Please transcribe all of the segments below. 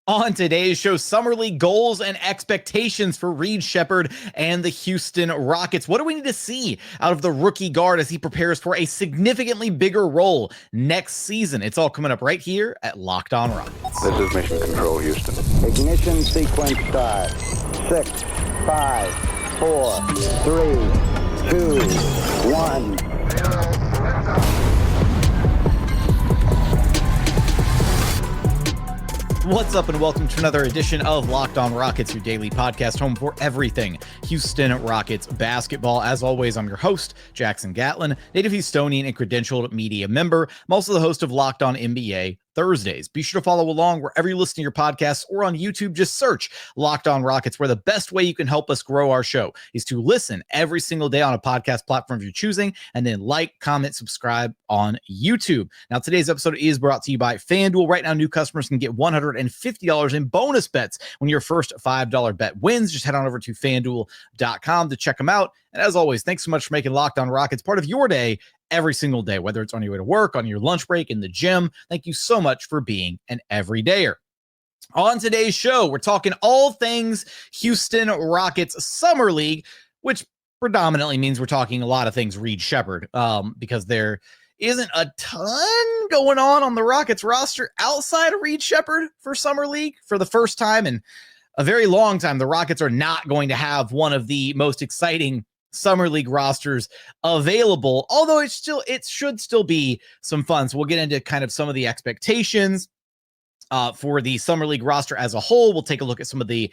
On today's show, Summer League goals and expectations for Reed Sheppard and the Houston Rockets. What do we need to see out of the rookie guard as he prepares for a significantly bigger role next season? It's all coming up right here at Locked On Rockets. This is Mission Control, Houston. Ignition sequence start. 6, 5, 4, 3, 2, 1. What's up and welcome to another edition of Locked On Rockets, your daily podcast home for everything Houston Rockets basketball. As always, I'm your host, Jackson Gatlin, native Houstonian and credentialed media member. I'm also the host of Locked On NBA Thursdays. Be sure to follow along wherever you listen to your podcasts or on YouTube. Just search Locked On Rockets, where the best way you can help us grow our show is to listen every single day on a podcast platform of your choosing, and then like, comment, subscribe on YouTube. Now, today's episode is brought to you by FanDuel. Right now, new customers can get $150 in bonus bets when your first $5 bet wins. Just head on over to FanDuel.com to check them out. And as always, thanks so much for making Locked On Rockets part of your day every single day, whether it's on your way to work, on your lunch break, in the gym. Thank you so much for being an everydayer. On today's show, we're talking all things Houston Rockets Summer League, which predominantly means we're talking a lot of things Reed Sheppard, because there isn't a ton going on the Rockets roster outside of Reed Sheppard for Summer League. For the first time in a very long time, the Rockets are not going to have one of the most exciting Summer League rosters available, although it should still be some fun. So we'll get into kind of some of the expectations for the Summer League roster as a whole. We'll take a look at some of the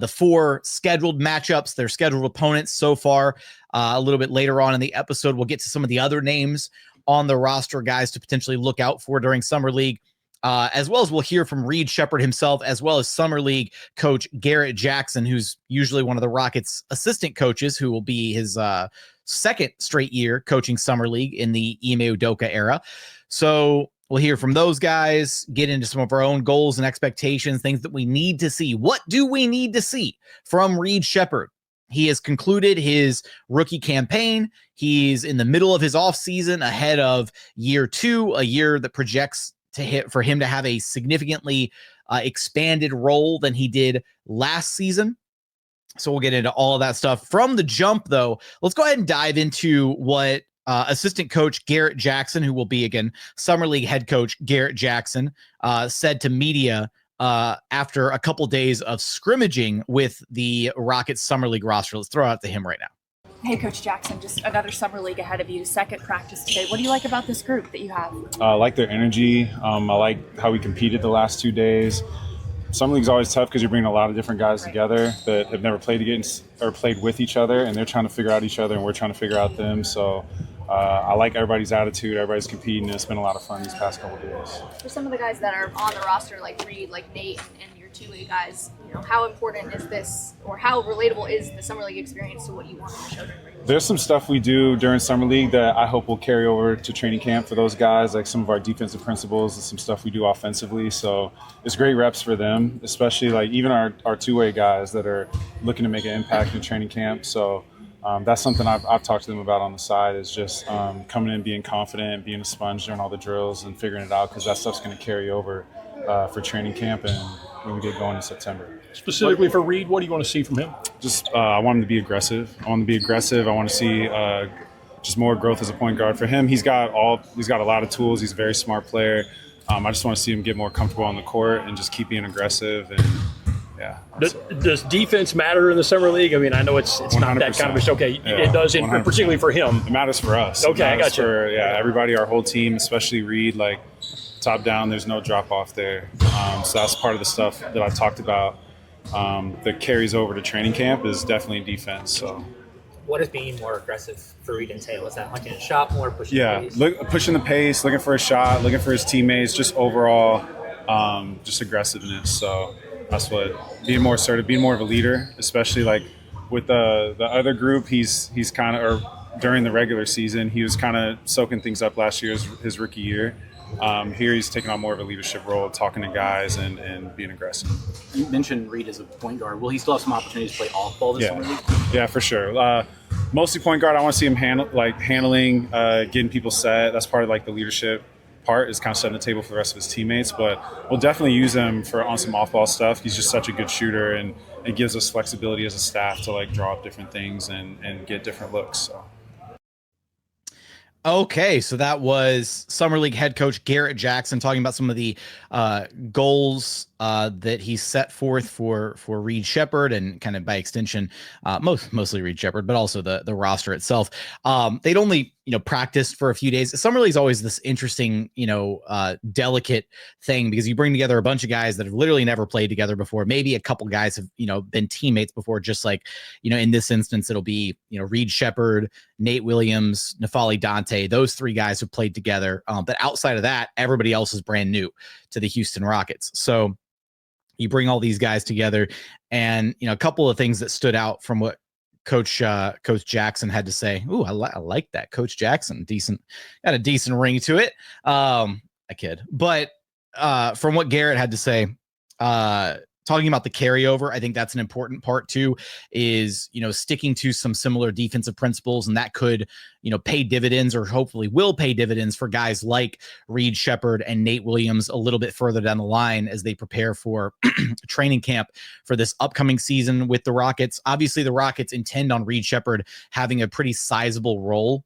four scheduled matchups, their scheduled opponents so far. A little bit later on in the episode, we'll get to some of the other names on the roster, guys to potentially look out for during Summer League. As well as we'll hear from Reed Sheppard himself, as well as Summer League coach Garrett Jackson, who's usually one of the Rockets' assistant coaches, who will be his second straight year coaching Summer League in the Ime Udoka era. So we'll hear from those guys, get into some of our own goals and expectations, things that we need to see. What do we need to see from Reed Sheppard? He has concluded his rookie campaign. He's in the middle of his offseason, ahead of year two, a year that projects for him to have a significantly expanded role than he did last season. So we'll get into all of that stuff. From the jump, though, let's go ahead and dive into what assistant coach Garrett Jackson, who will be, again, Summer League head coach Garrett Jackson, said to media after a couple days of scrimmaging with the Rockets Summer League roster. Let's throw it out to him right now. Hey, Coach Jackson, just another Summer League ahead of you, second practice today. What do you like about this group that you have? I like their energy. I like how we competed the last 2 days. Summer League's always tough because you're bringing a lot of different guys together that have never played against or played with each other, and they're trying to figure out each other, and we're trying to figure out them. So I like everybody's attitude. Everybody's competing, and it's been a lot of fun these past couple of days. For some of the guys that are on the roster, like Reed, like Nate, and your two-way guys, how important is this, or how relatable is the Summer League experience to what you want to show during regular? There's some stuff we do during Summer League that I hope will carry over to training camp for those guys, like some of our defensive principles and some stuff we do offensively. So it's great reps for them, especially like even our two-way guys that are looking to make an impact in training camp. So that's something I've talked to them about on the side, is just coming in, being confident, being a sponge during all the drills and figuring it out, because that stuff's going to carry over for training camp and when we get going in September. Specifically for Reed, what do you want to see from him? Just I want him to be aggressive. I want to see just more growth as a point guard for him. He's got a lot of tools. He's a very smart player. I just want to see him get more comfortable on the court and just keep being aggressive. And yeah. Does defense matter in the Summer League? I mean, I know it's not that kind of a okay. Yeah, it does, particularly for him. It matters for us. Okay, I got you. Everybody, our whole team, especially Reed. Like top down, there's no drop off there. So that's part of the stuff that I've talked about. That carries over to training camp is definitely defense. So, what does being more aggressive for Reed entail? Is that hunting a shot more, pushing the pace? Pushing the pace, looking for a shot, looking for his teammates, just overall, just aggressiveness. So that's what, being more assertive, being more of a leader, especially like with the other group. He's kind of, or during the regular season, he was kind of soaking things up last year, his rookie year. Here he's taking on more of a leadership role, talking to guys and being aggressive. You mentioned Reed as a point guard. Will he still have some opportunities to play off-ball this summer? Yeah, for sure. Mostly point guard. I want to see him handling, getting people set. That's part of like the leadership part is kind of setting the table for the rest of his teammates, but we'll definitely use him on some off-ball stuff. He's just such a good shooter, and it gives us flexibility as a staff to like draw up different things and get different looks. So. Okay, so that was Summer League head coach Garrett Jackson talking about some of the goals that he set forth for Reed Sheppard, and kind of by extension, mostly Reed Sheppard, but also the roster itself. They'd only practiced for a few days. Summer League is always this interesting, delicate thing, because you bring together a bunch of guys that have literally never played together before. Maybe a couple guys have been teammates before, just like in this instance it'll be Reed Sheppard, Nate Williams, Nafali Dante. Those three guys have played together, but outside of that, everybody else is brand new to the Houston Rockets. So you bring all these guys together, and a couple of things that stood out from what Coach Jackson had to say. Ooh, I like that. Coach Jackson, got a decent ring to it. I kid, but from what Garrett had to say, talking about the carryover, I think that's an important part too, is, sticking to some similar defensive principles, and that could, pay dividends, or hopefully will pay dividends for guys like Reed Sheppard and Nate Williams a little bit further down the line as they prepare for training camp for this upcoming season with the Rockets. Obviously, the Rockets intend on Reed Sheppard having a pretty sizable role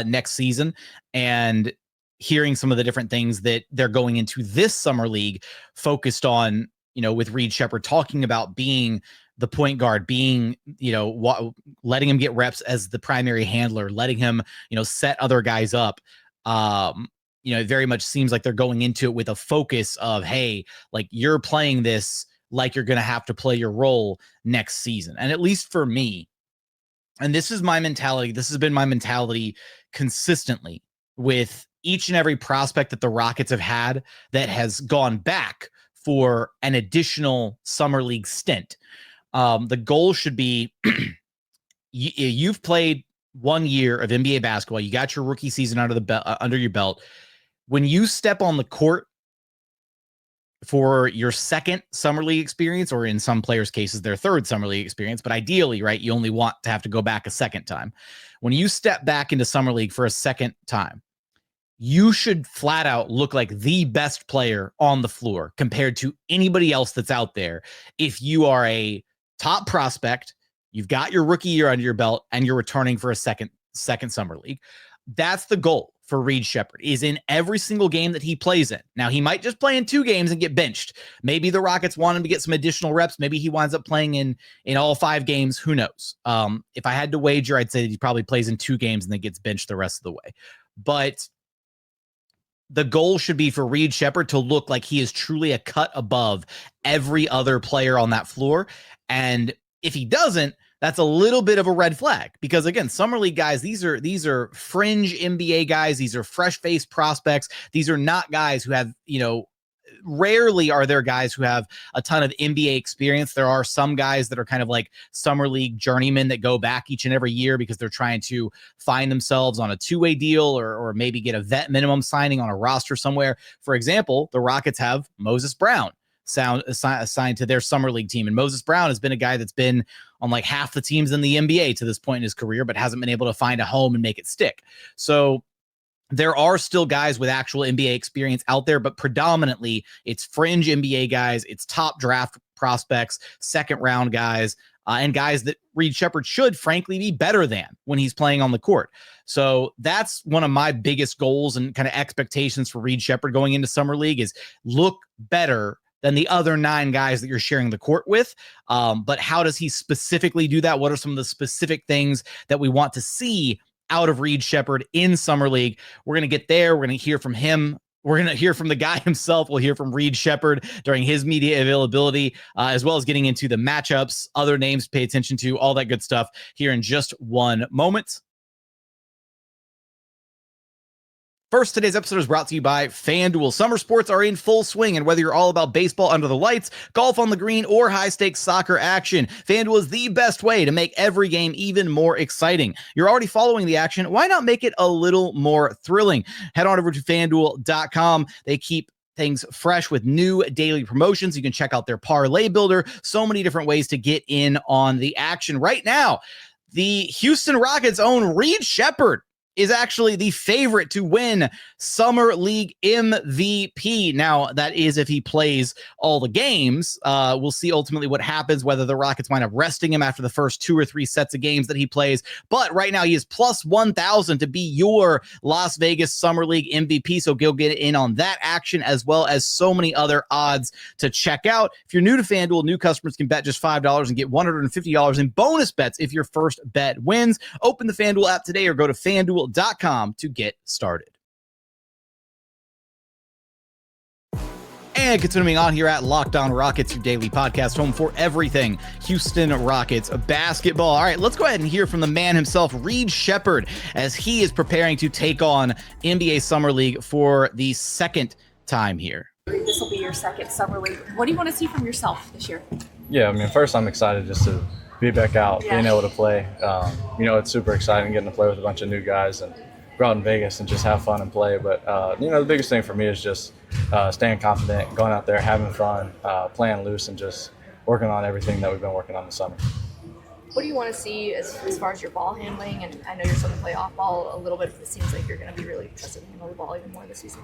next season, and hearing some of the different things that they're going into this summer league focused on, with Reed Sheppard talking about being the point guard, being, letting him get reps as the primary handler, letting him, set other guys up. It very much seems like they're going into it with a focus of, hey, like, you're playing this like you're going to have to play your role next season. And at least for me, and this is my mentality, this has been my mentality consistently with each and every prospect that the Rockets have had that has gone back for an additional summer league stint. The goal should be you've played 1 year of NBA basketball. You got your rookie season under your belt. When you step on the court for your second summer league experience, or in some players' cases, their third summer league experience, but ideally, right, you only want to have to go back a second time. When you step back into summer league for a second time, you should flat out look like the best player on the floor compared to anybody else that's out there. If you are a top prospect, you've got your rookie year under your belt, and you're returning for a second summer league. That's the goal for Reed Sheppard, is in every single game that he plays in. Now, he might just play in 2 games and get benched. Maybe the Rockets want him to get some additional reps. Maybe he winds up playing in all 5 games. Who knows? If I had to wager, I'd say that he probably plays in 2 games and then gets benched the rest of the way. But the goal should be for Reed Sheppard to look like he is truly a cut above every other player on that floor. And if he doesn't, that's a little bit of a red flag, because again, summer league guys, these are fringe NBA guys. These are fresh-faced prospects. These are not guys who have, rarely are there guys who have a ton of NBA experience. There are some guys that are kind of like summer league journeymen that go back each and every year because they're trying to find themselves on a 2-way deal, or maybe get a vet minimum signing on a roster somewhere. For example, the Rockets have Moses Brown assigned to their summer league team. And Moses Brown has been a guy that's been on like half the teams in the NBA to this point in his career, but hasn't been able to find a home and make it stick. So there are still guys with actual NBA experience out there, but predominantly it's fringe NBA guys. It's top draft prospects, second round guys, and guys that Reed Sheppard should frankly be better than when he's playing on the court. So that's one of my biggest goals and kind of expectations for Reed Sheppard going into summer league, is look better than the other 9 guys that you're sharing the court with. But how does he specifically do that? What are some of the specific things that we want to see out of Reed Sheppard in summer league? We're going to get there. We're going to hear from him. We're going to hear from the guy himself. We'll hear from Reed Sheppard during his media availability, as well as getting into the matchups, other names to pay attention to, all that good stuff here in just one moment. First, today's episode is brought to you by FanDuel. Summer sports are in full swing, and whether you're all about baseball under the lights, golf on the green, or high-stakes soccer action, FanDuel is the best way to make every game even more exciting. You're already following the action. Why not make it a little more thrilling? Head on over to FanDuel.com. They keep things fresh with new daily promotions. You can check out their parlay builder. So many different ways to get in on the action right now. The Houston Rockets' own Reed Sheppard is actually the favorite to win Summer League MVP. Now, that is if he plays all the games. We'll see ultimately what happens, whether the Rockets wind up resting him after the first 2 or 3 sets of games that he plays. But right now, he is plus 1,000 to be your Las Vegas Summer League MVP. So go get in on that action, as well as so many other odds to check out. If you're new to FanDuel, new customers can bet just $5 and get $150 in bonus bets if your first bet wins. Open the FanDuel app today or go to FanDuel.com to get started. And continuing on here at Locked On Rockets, your daily podcast, home for everything Houston Rockets basketball. All right, let's go ahead and hear from the man himself, Reed Sheppard, as he is preparing to take on NBA Summer League for the second time here. This will be your second Summer League. What do you want to see from yourself this year? Yeah, I mean, first I'm excited just to be back out, being able to play. It's super exciting getting to play with a bunch of new guys and go out in Vegas and just have fun and play. But, the biggest thing for me is just staying confident, going out there, having fun, playing loose, and just working on everything that we've been working on this summer. What do you want to see as far as your ball handling? And I know you're starting to play off ball a little bit, but it seems like you're going to be really trusted to handle the ball even more this season.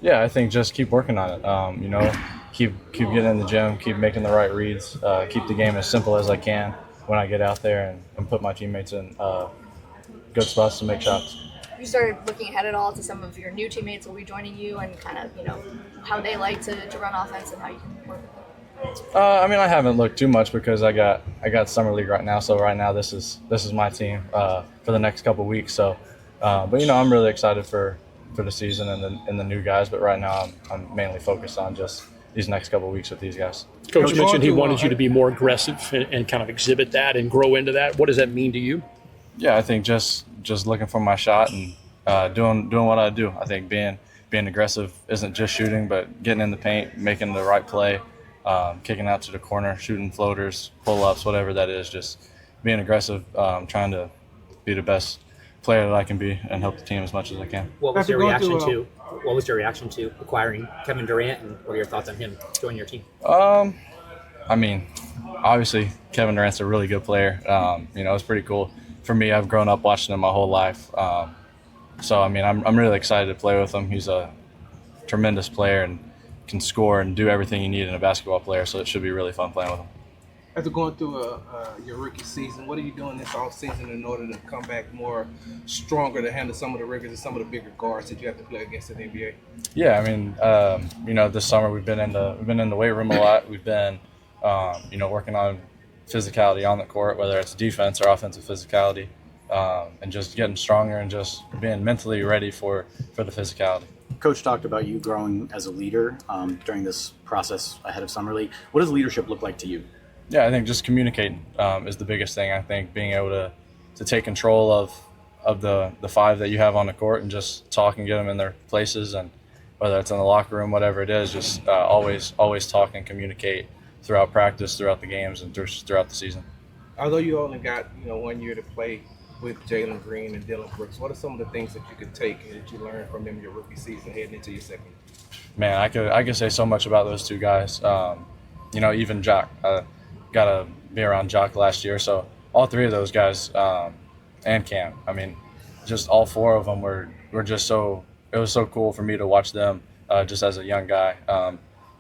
Yeah, I think just keep working on it. Keep getting in the gym, keep making the right reads, keep the game as simple as I can when I get out there and put my teammates in good spots to make shots. Have you started looking ahead at all to some of your new teammates who will be joining you and kind of, how they like to run offense and how you can work with them? I haven't looked too much because I got Summer League right now. So right now this is my team for the next couple of weeks. So, I'm really excited for the season and the new guys. But right now I'm mainly focused on just these next couple of weeks with these guys. Coach mentioned he wanted you to be more aggressive and kind of exhibit that and grow into that. What does that mean to you? Yeah, I think just looking for my shot and doing what I do. I think being aggressive isn't just shooting, but getting in the paint, making the right play, kicking out to the corner, shooting floaters, pull-ups, whatever that is. Just being aggressive, trying to be the best player that I can be and help the team as much as I can. What was your reaction to acquiring Kevin Durant, and what are your thoughts on him joining your team? Obviously Kevin Durant's a really good player. It's pretty cool. For me, I've grown up watching him my whole life. I'm really excited to play with him. He's a tremendous player and can score and do everything you need in a basketball player, so it should be really fun playing with him. After going through your rookie season, what are you doing this offseason in order to come back more stronger to handle some of the rigors and some of the bigger guards that you have to play against in the NBA? Yeah, this summer we've been in the weight room a lot. We've been, working on physicality on the court, whether it's defense or offensive physicality, and just getting stronger and just being mentally ready for the physicality. Coach talked about you growing as a leader during this process ahead of Summer League. What does leadership look like to you? Yeah, I think just communicating is the biggest thing. I think being able to take control of the five that you have on the court and just talk and get them in their places, and whether it's in the locker room, whatever it is, just always talk and communicate throughout practice, throughout the games, and throughout the season. Although you only got 1 year to play with Jalen Green and Dylan Brooks, what are some of the things that you could take and that you learned from them your rookie season heading into your second? Man, I could say so much about those two guys. Even Jock. Got to be around Jock last year, so all three of those guys and Cam. Just all four of them were just so. It was so cool for me to watch them just as a young guy.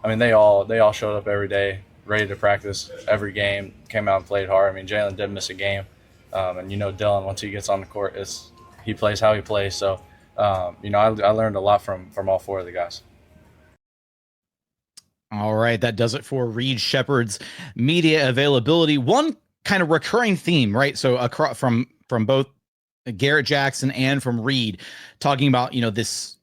They all showed up every day, ready to practice every game, came out and played hard. Jalen didn't miss a game. Dylan, once he gets on the court, he plays how he plays. So, I learned a lot from all four of the guys. All right, that does it for Reed Sheppard's media availability. One kind of recurring theme, right? So across from both Garrett Jackson and from Reed, talking about, this,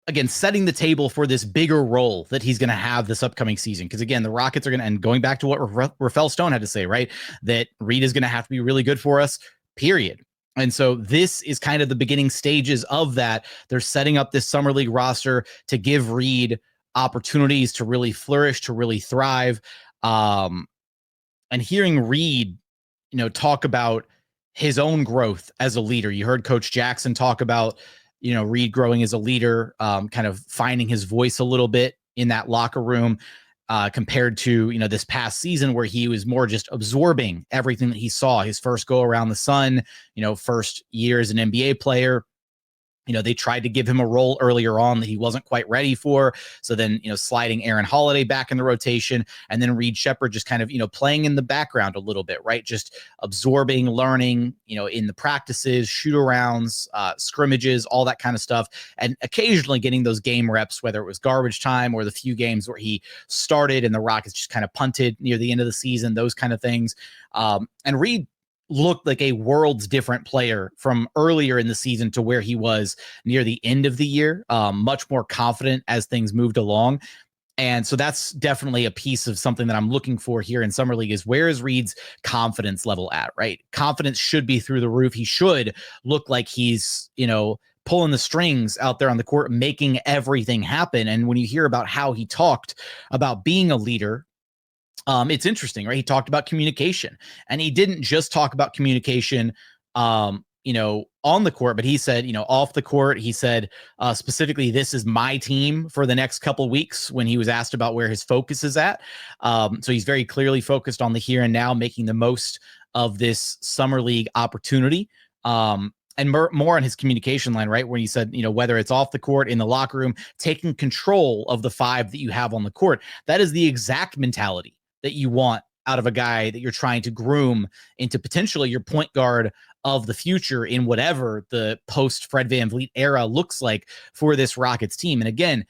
again, setting the table for this bigger role that he's going to have this upcoming season. Because again, the Rockets are going to, and going back to what Rafael Stone had to say, right? That Reed is going to have to be really good for us, period. And so this is kind of the beginning stages of that. They're setting up this Summer League roster to give Reed opportunities to really flourish, to really thrive. And hearing Reed, talk about his own growth as a leader. You heard Coach Jackson talk about, Reed growing as a leader, kind of finding his voice a little bit in that locker room. compared to, this past season where he was more just absorbing everything that he saw. His first go around the sun, first year as an NBA player. They tried to give him a role earlier on that he wasn't quite ready for. So then, sliding Aaron Holiday back in the rotation, and then Reed Sheppard just kind of, playing in the background a little bit, right? Just absorbing, learning, in the practices, shoot arounds, scrimmages, all that kind of stuff. And occasionally getting those game reps, whether it was garbage time or the few games where he started and the Rockets just kind of punted near the end of the season, those kind of things. And Reed looked like a world's different player from earlier in the season to where he was near the end of the year, much more confident as things moved along. And so that's definitely a piece of something that I'm looking for here in Summer League is where is Reed's confidence level at, right? Confidence should be through the roof. He should look like he's, pulling the strings out there on the court, making everything happen. And when you hear about how he talked about being a leader, it's interesting, right? He talked about communication, and he didn't just talk about communication, on the court, but he said, off the court, he said, specifically, this is my team for the next couple weeks when he was asked about where his focus is at. So he's very clearly focused on the here and now, making the most of this Summer League opportunity. And more on his communication line, right? When he said, whether it's off the court, in the locker room, taking control of the five that you have on the court, that is the exact mentality that you want out of a guy that you're trying to groom into potentially your point guard of the future in whatever the post Fred VanVleet era looks like for this Rockets team. And again,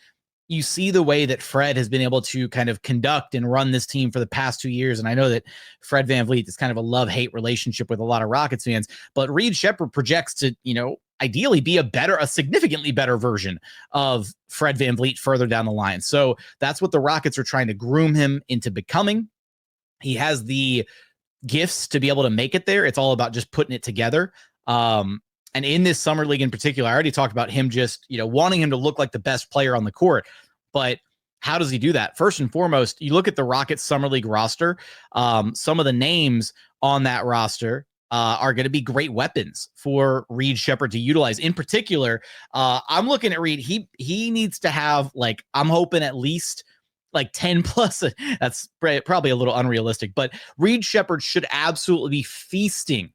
you see the way that Fred has been able to kind of conduct and run this team for the past 2 years. And I know that Fred VanVleet is kind of a love-hate relationship with a lot of Rockets fans, but Reed Sheppard projects to, ideally be a significantly better version of Fred VanVleet further down the line. So that's what the Rockets are trying to groom him into becoming. He has the gifts to be able to make it there. It's all about just putting it together. And in this Summer League in particular, I already talked about him just, wanting him to look like the best player on the court. But how does he do that? First and foremost, you look at the Rockets Summer League roster. Some of the names on that roster are going to be great weapons for Reed Sheppard to utilize. In particular, I'm looking at Reed. He needs to have, I'm hoping at least 10 plus. That's probably a little unrealistic, but Reed Sheppard should absolutely be feasting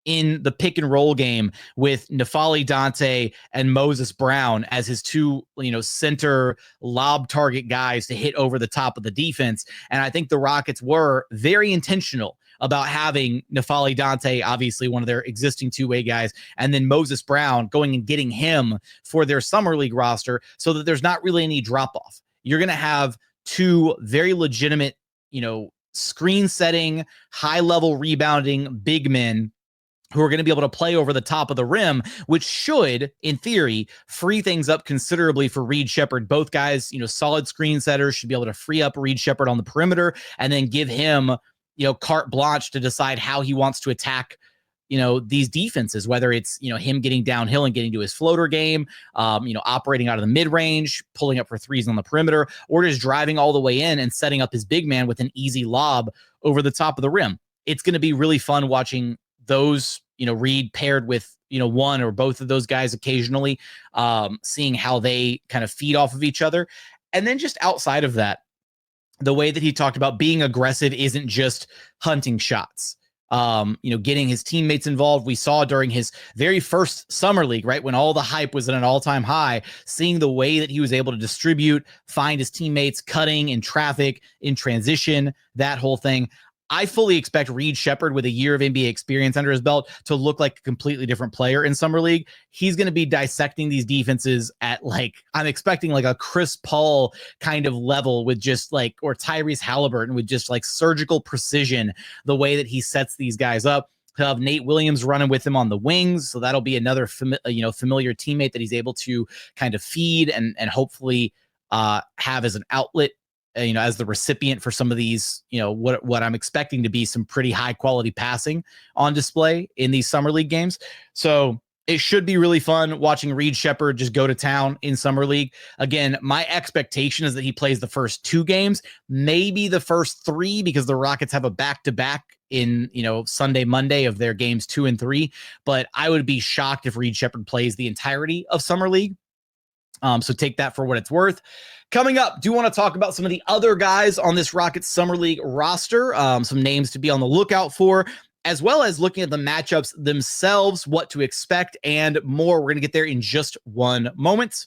in the pick and roll game with N'Faly Dante and Moses Brown as his two, center lob target guys to hit over the top of the defense. And I think the Rockets were very intentional about having N'Faly Dante, obviously one of their existing two-way guys, and then Moses Brown going and getting him for their Summer League roster so that there's not really any drop-off. You're going to have two very legitimate, screen setting, high-level rebounding big men who are going to be able to play over the top of the rim, which should, in theory, free things up considerably for Reed Sheppard. Both guys, solid screen setters, should be able to free up Reed Sheppard on the perimeter and then give him, carte blanche to decide how he wants to attack, these defenses, whether it's, him getting downhill and getting to his floater game, operating out of the mid-range, pulling up for threes on the perimeter, or just driving all the way in and setting up his big man with an easy lob over the top of the rim. It's going to be really fun watching those, Reed paired with, one or both of those guys occasionally, seeing how they kind of feed off of each other. And then just outside of that, the way that he talked about being aggressive isn't just hunting shots. Getting his teammates involved. We saw during his very first Summer League, right, when all the hype was at an all-time high, seeing the way that he was able to distribute, find his teammates, cutting in traffic, in transition, that whole thing. I fully expect Reed Sheppard, with a year of NBA experience under his belt, to look like a completely different player in Summer League. He's going to be dissecting these defenses at I'm expecting a Chris Paul kind of level with just or Tyrese Halliburton with just surgical precision, the way that he sets these guys up. He'll have Nate Williams running with him on the wings. So that'll be another, familiar teammate that he's able to kind of feed and hopefully have as an outlet, as the recipient for some of these, what I'm expecting to be some pretty high quality passing on display in these Summer League games. So it should be really fun watching Reed Sheppard just go to town in Summer League. Again, my expectation is that he plays the first 2 games, maybe the first 3, because the Rockets have a back-to-back in, Sunday, Monday of their games 2 and 3. But I would be shocked if Reed Sheppard plays the entirety of Summer League. So take that for what it's worth. Coming up, do want to talk about some of the other guys on this Rockets Summer League roster, some names to be on the lookout for, as well as looking at the matchups themselves, what to expect, and more. We're going to get there in just one moment.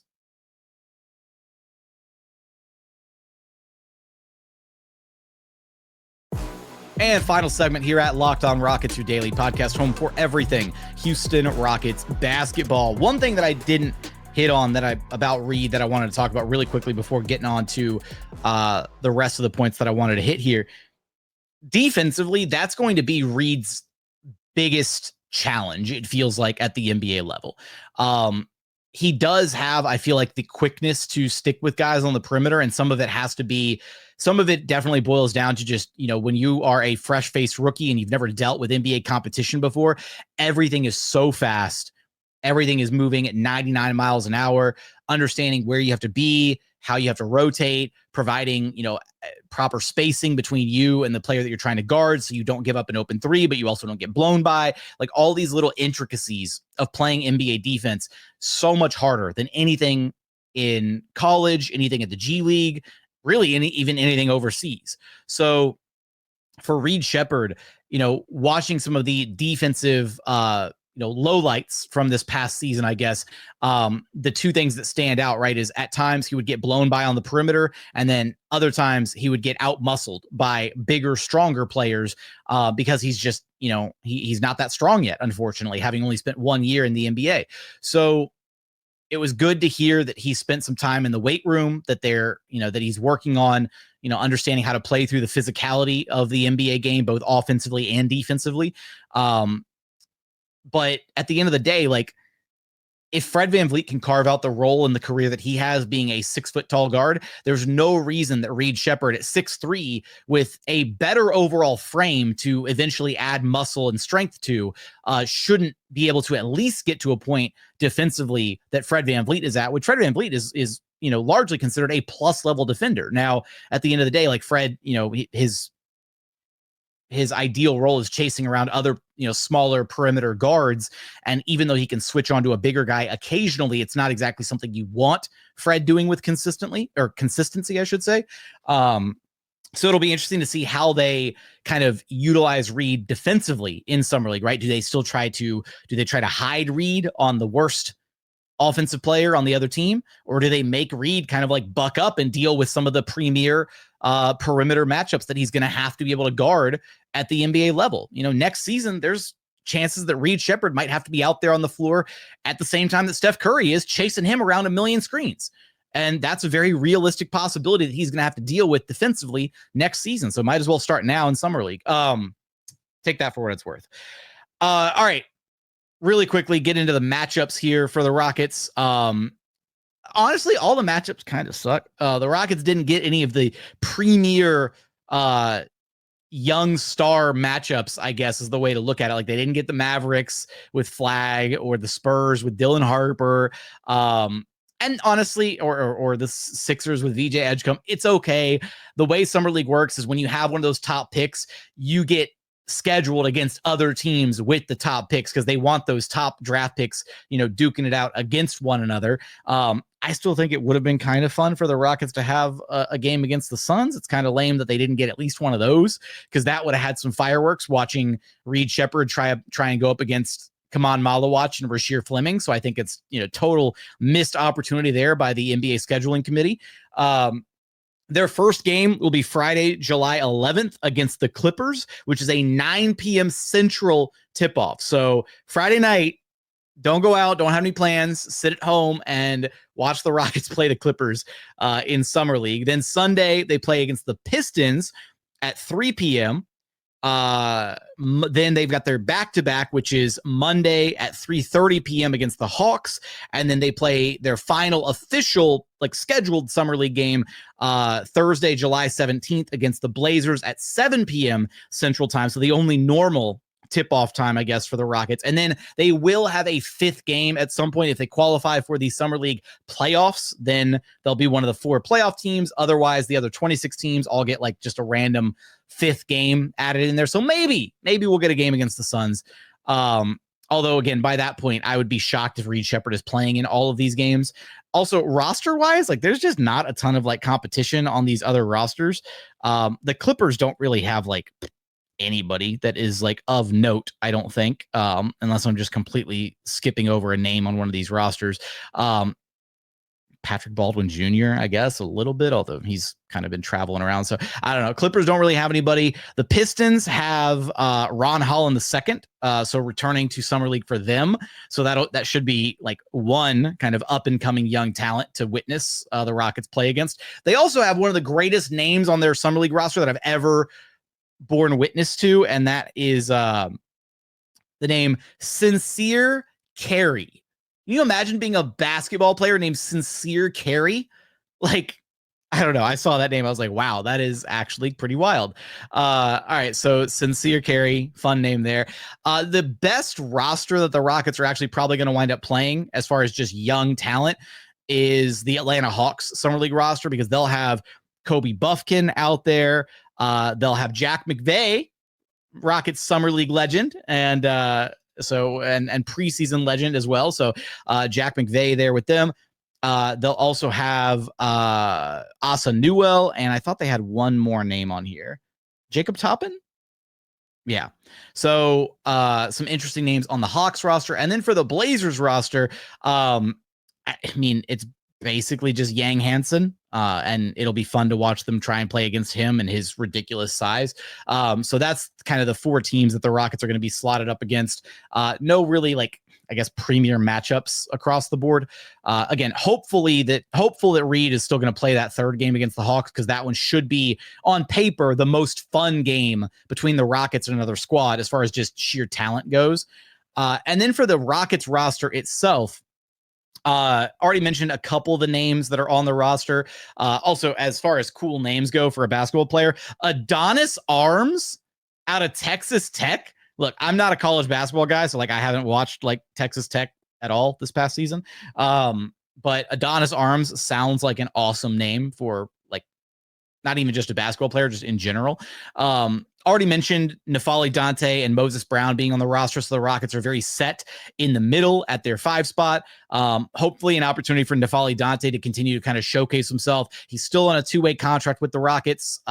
And final segment here at Locked On Rockets, your daily podcast home for everything Houston Rockets basketball. One thing that I didn't hit on about Reed that I wanted to talk about really quickly before getting on to the rest of the points that I wanted to hit here. Defensively, that's going to be Reed's biggest challenge, it feels like, at the NBA level. He does have, I feel like, the quickness to stick with guys on the perimeter, and some of it definitely boils down to just, when you are a fresh-faced rookie and you've never dealt with NBA competition before, everything is so fast. Everything is moving at 99 miles an hour, understanding where you have to be, how you have to rotate, providing, proper spacing between you and the player that you're trying to guard so you don't give up an open three, but you also don't get blown by. Like, all these little intricacies of playing NBA defense, so much harder than anything in college, anything at the G League, really even anything overseas. So for Reed Sheppard, watching some of the defensive lowlights from this past season, I guess, the two things that stand out, right, is at times he would get blown by on the perimeter, and then other times he would get out-muscled by bigger, stronger players because he's just, he's not that strong yet, unfortunately, having only spent 1 year in the NBA. So it was good to hear that he spent some time in the weight room, that that he's working on, understanding how to play through the physicality of the NBA game, both offensively and defensively. But at the end of the day, like, if Fred VanVleet can carve out the role in the career that he has being a 6-foot tall guard, there's no reason that Reed Sheppard at 6'3", with a better overall frame to eventually add muscle and strength to, shouldn't be able to at least get to a point defensively that Fred VanVleet is at, which Fred VanVleet is largely considered a plus level defender. Now, at the end of the day, like, Fred, his ideal role is chasing around other, smaller perimeter guards. And even though he can switch onto a bigger guy occasionally, it's not exactly something you want Fred doing with consistency, I should say. So it'll be interesting to see how they kind of utilize Reed defensively in Summer League, right? Do they try to hide Reed on the worst offensive player on the other team, or do they make Reed kind of like buck up and deal with some of the premier perimeter matchups that he's going to have to be able to guard at the NBA level? Next season, there's chances that Reed Sheppard might have to be out there on the floor at the same time that Steph Curry is chasing him around a million screens. And that's a very realistic possibility that he's going to have to deal with defensively next season. So might as well start now in Summer League. Take that for what it's worth. All right. Really quickly get into the matchups here for the Rockets. Honestly, all the matchups kind of suck. The Rockets didn't get any of the premier young star matchups, I guess is the way to look at it. Like, they didn't get the Mavericks with Flag or the Spurs with Dylan Harper. And honestly, or the Sixers with VJ Edgecombe. It's okay. The way Summer League works is when you have one of those top picks, you get scheduled against other teams with the top picks because they want those top draft picks, duking it out against one another. I still think it would have been kind of fun for the Rockets to have a game against the Suns. It's kind of lame that they didn't get at least one of those, because that would have had some fireworks watching Reed Sheppard try and go up against Kaman Malawach and Rasheer Fleming. So I think it's, total missed opportunity there by the NBA scheduling committee. Their first game will be Friday, July 11th against the Clippers, which is a 9 p.m. Central tip-off. So Friday night, don't go out, don't have any plans, sit at home and watch the Rockets play the Clippers in Summer League. Then Sunday, they play against the Pistons at 3 p.m. Then they've got their back-to-back, which is Monday at 3:30 p.m. against the Hawks. And then they play their final official, scheduled Summer League game Thursday, July 17th against the Blazers at 7 p.m. Central Time. So the only normal tip-off time, I guess, for the Rockets. And then they will have a fifth game at some point. If they qualify for the Summer League playoffs, then they'll be one of the 4 playoff teams. Otherwise, the other 26 teams all get just a random fifth game added in there. So maybe we'll get a game against the Suns. Although, again, by that point, I would be shocked if Reed Sheppard is playing in all of these games. Also, roster wise, like there's just not a ton of like competition on these other rosters. The Clippers don't really have like anybody that is like of note, I don't think, unless I'm just completely skipping over a name on one of these rosters. Patrick Baldwin Jr., I guess, a little bit, although he's kind of been traveling around. So I don't know. Clippers don't really have anybody. The Pistons have Ron Holland II, so returning to Summer League for them. So that should be like one kind of up-and-coming young talent to witness the Rockets play against. They also have one of the greatest names on their Summer League roster that I've ever borne witness to, and that is the name Sincere Carey. Can you imagine being a basketball player named Sincere Carey? Like, I don't know. I saw that name. I was like, wow, that is actually pretty wild. All right. So Sincere Carey, fun name there. The best roster that the Rockets are actually probably going to wind up playing as far as just young talent is the Atlanta Hawks Summer League roster, because they'll have Kobe Buffkin out there. They'll have Jack McVay, Rockets Summer League legend, and preseason legend as well. So Jack McVay there with them. They'll also have Asa Newell, and I thought they had one more name on here. Jacob Toppin? Yeah. So some interesting names on the Hawks roster. And then for the Blazers roster, I mean, it's basically just Yang Hansen, and it'll be fun to watch them try and play against him and his ridiculous size. So that's kind of the four teams that the Rockets are going to be slotted up against. No really, like, I guess, premier matchups across the board. Again, hopeful that Reed is still going to play that third game against the Hawks, because that one should be, on paper, the most fun game between the Rockets and another squad as far as just sheer talent goes. And then for the Rockets roster itself, already mentioned a couple of the names that are on the roster. Also, as far as cool names go for a basketball player, Adonis Arms out of Texas Tech. Look, I'm not a college basketball guy, so like I haven't watched like Texas Tech at all this past season. But Adonis Arms sounds like an awesome name for like not even just a basketball player, just in general. Already mentioned N'Faly Dante and Moses Brown being on the roster, so the Rockets are very set in the middle at their 5 spot. Hopefully an opportunity for N'Faly Dante to continue to kind of showcase himself. He's still on a 2-way contract with the Rockets.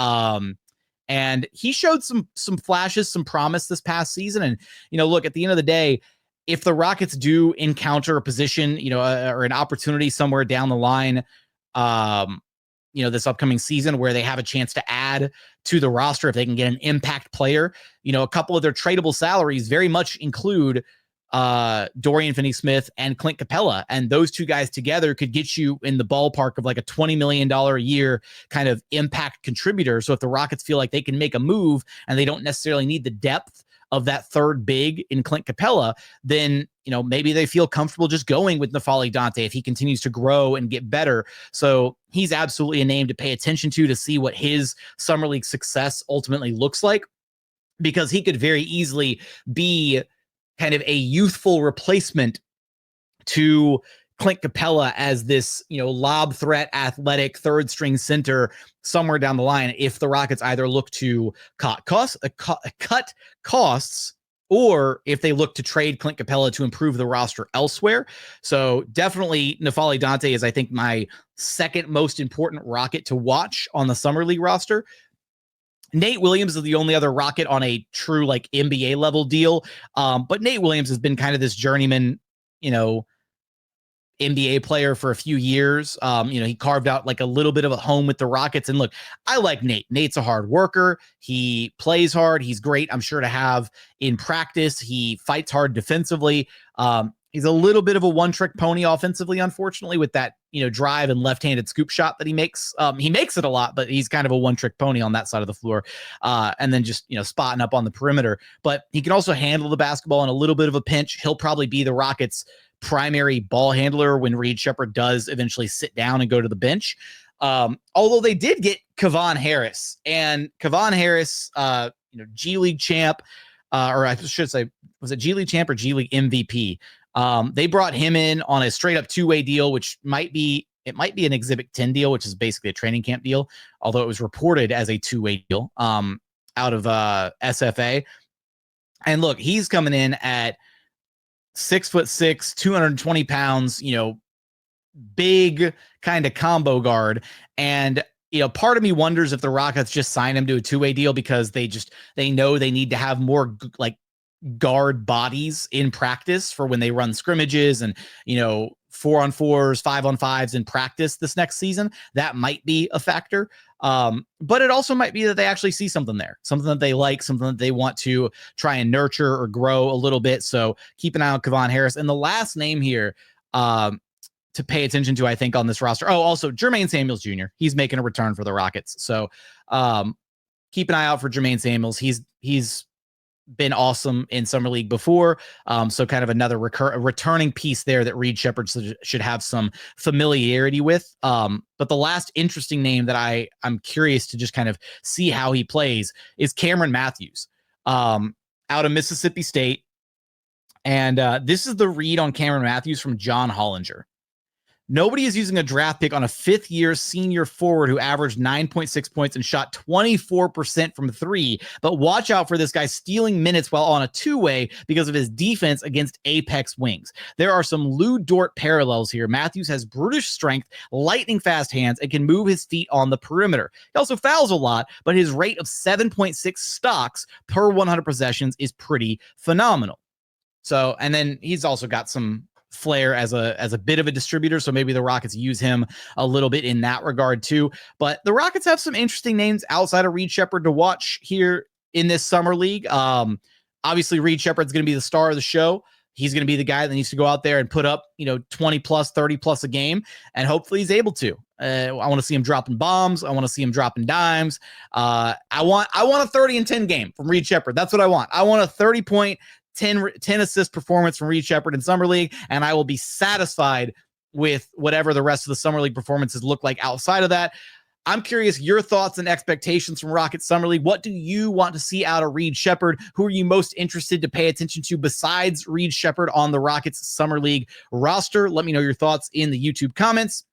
And he showed some flashes, some promise this past season. And, look, at the end of the day, if the Rockets do encounter a position, or an opportunity somewhere down the line, this upcoming season where they have a chance to add to the roster, if they can get an impact player, a couple of their tradable salaries very much include Dorian Finney-Smith and Clint Capela. And those two guys together could get you in the ballpark of like a $20 million a year kind of impact contributor. So if the Rockets feel like they can make a move and they don't necessarily need the depth of that third big in Clint Capela, then, maybe they feel comfortable just going with N'Faly Dante if he continues to grow and get better. So he's absolutely a name to pay attention to see what his Summer League success ultimately looks like, because he could very easily be kind of a youthful replacement to Clint Capela as this, lob threat, athletic third string center somewhere down the line, if the Rockets either look to cut costs, or if they look to trade Clint Capela to improve the roster elsewhere. So definitely N'Faly Dante is, I think, my second most important Rocket to watch on the Summer League roster. Nate Williams is the only other Rocket on a true like NBA level deal. But Nate Williams has been kind of this journeyman, NBA player for a few years. He carved out like a little bit of a home with the Rockets. And look, I like Nate. Nate's a hard worker. He plays hard. He's great, I'm sure, to have in practice. He fights hard defensively. He's a little bit of a one-trick pony offensively, unfortunately, with that, drive and left-handed scoop shot that he makes. He makes it a lot, but he's kind of a one-trick pony on that side of the floor. And then just, spotting up on the perimeter. But he can also handle the basketball in a little bit of a pinch. He'll probably be the Rockets' primary ball handler when Reed Sheppard does eventually sit down and go to the bench. Although they did get Kevon Harris, and Kevon Harris, G League champ, or I should say, was it G League champ or G League MVP? They brought him in on a straight up 2-way deal, which might be an Exhibit 10 deal, which is basically a training camp deal, although it was reported as a 2-way deal, out of SFA. And look, he's coming in at 6'6", 220 pounds, big kind of combo guard. And, part of me wonders if the Rockets just sign him to a two-way deal because they know they need to have more like guard bodies in practice for when they run scrimmages and, 4-on-4s, 5-on-5s in practice this next season. That might be a factor. But it also might be that they actually see something there, something that they like, something that they want to try and nurture or grow a little bit. So keep an eye on Kevon Harris. And the last name here to pay attention to, I think, on this roster. Oh, also Jermaine Samuels Jr. He's making a return for the Rockets. So keep an eye out for Jermaine Samuels. He's been awesome in Summer League before. So kind of another returning piece there that Reed Sheppard should have some familiarity with. But the last interesting name that I'm curious to just kind of see how he plays is Cameron Matthews out of Mississippi State. And this is the read on Cameron Matthews from John Hollinger. Nobody is using a draft pick on a fifth-year senior forward who averaged 9.6 points and shot 24% from three. But watch out for this guy stealing minutes while on a two-way because of his defense against apex wings. There are some Lou Dort parallels here. Matthews has brutish strength, lightning-fast hands, and can move his feet on the perimeter. He also fouls a lot, but his rate of 7.6 stocks per 100 possessions is pretty phenomenal. So, and then he's also got some flair as a bit of a distributor, so maybe the Rockets use him a little bit in that regard too. But the Rockets have some interesting names outside of Reed Sheppard to watch here in this summer league. Obviously Reed Sheppard's going to be the star of the show. He's going to be the guy that needs to go out there and put up 20 plus 30 plus a game, and hopefully he's able to. I want to see him dropping bombs. I want to see him dropping dimes. I want a 30 and 10 game from Reed Sheppard. That's what I want. I want a 30-point 10 assist performance from Reed Sheppard in Summer League, and I will be satisfied with whatever the rest of the Summer League performances look like outside of that. I'm curious your thoughts and expectations from Rockets Summer League. What do you want to see out of Reed Sheppard? Who are you most interested to pay attention to besides Reed Sheppard on the Rockets Summer League roster? Let me know your thoughts in the YouTube comments.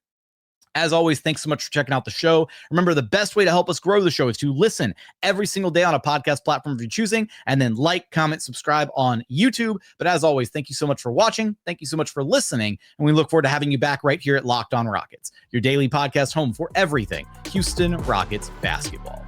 As always, thanks so much for checking out the show. Remember, the best way to help us grow the show is to listen every single day on a podcast platform if you're choosing, and then like, comment, subscribe on YouTube. But as always, thank you so much for watching. Thank you so much for listening. And we look forward to having you back right here at Locked On Rockets, your daily podcast home for everything Houston Rockets basketball.